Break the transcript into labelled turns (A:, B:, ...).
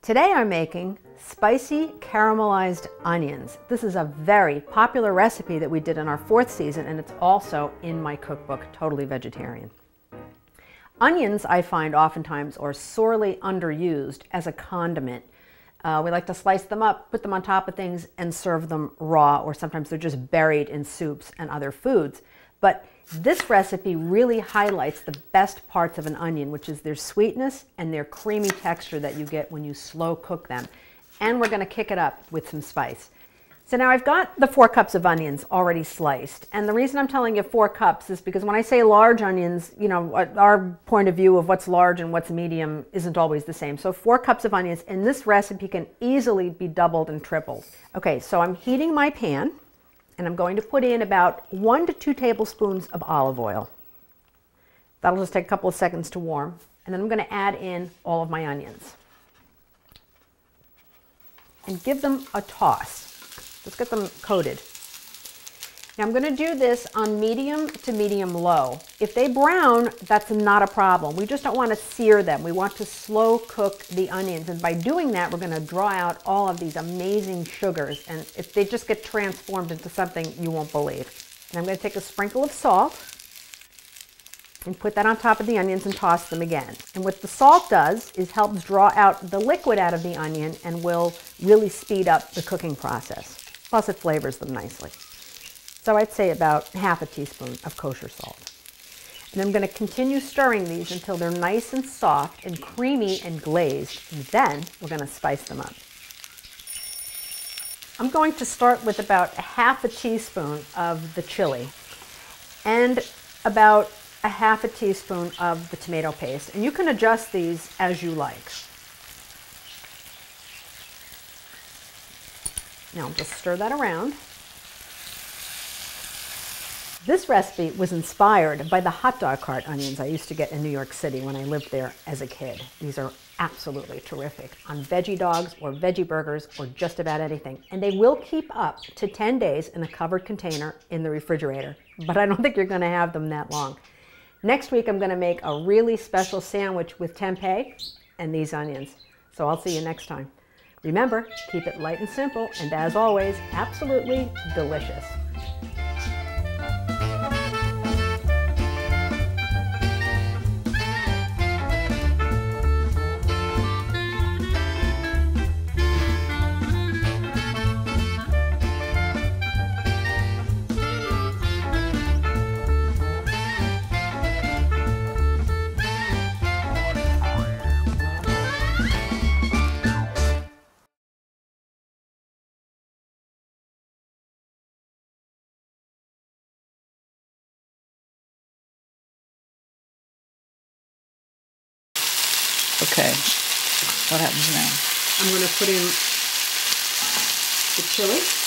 A: Today I'm making spicy caramelized onions. This is a very popular recipe that we did in our 4th season, and it's also in my cookbook, Totally Vegetarian. Onions, I find, oftentimes are sorely underused as a condiment. We like to slice them up, put them on top of things, and serve them raw, or sometimes they're just buried in soups and other foods. But this recipe really highlights the best parts of an onion, which is their sweetness and their creamy texture that you get when you slow cook them. And we're going to kick it up with some spice. So now I've got the 4 cups of onions already sliced. And the reason I'm telling you 4 cups is because when I say large onions, you know, our point of view of what's large and what's medium isn't always the same. So 4 cups of onions, and this recipe can easily be doubled and tripled. Okay, so I'm heating my pan. And I'm going to put in about 1 to 2 tablespoons of olive oil. That'll just take a couple of seconds to warm. And then I'm going to add in all of my onions. And give them a toss. Let's get them coated. Now I'm going to do this on medium to medium low. If they brown, that's not a problem. We just don't want to sear them. We want to slow cook the onions. And by doing that, we're going to draw out all of these amazing sugars. And if they just get transformed into something you won't believe. And I'm going to take a sprinkle of salt and put that on top of the onions and toss them again. And what the salt does is helps draw out the liquid out of the onion and will really speed up the cooking process. Plus it flavors them nicely. So I'd say about half a teaspoon of kosher salt. And I'm going to continue stirring these until they're nice and soft and creamy and glazed. And then we're going to spice them up. I'm going to start with about half a teaspoon of the chili and about a half a teaspoon of the tomato paste. And you can adjust these as you like. Now I'll just stir that around. This recipe was inspired by the hot dog cart onions I used to get in New York City when I lived there as a kid. These are absolutely terrific on veggie dogs or veggie burgers or just about anything. And they will keep up to 10 days in a covered container in the refrigerator. But I don't think you're going to have them that long. Next week I'm going to make a really special sandwich with tempeh and these onions. So I'll see you next time. Remember, keep it light and simple, and as always, absolutely delicious.
B: Okay, what happens now?
A: I'm going to put in the chili.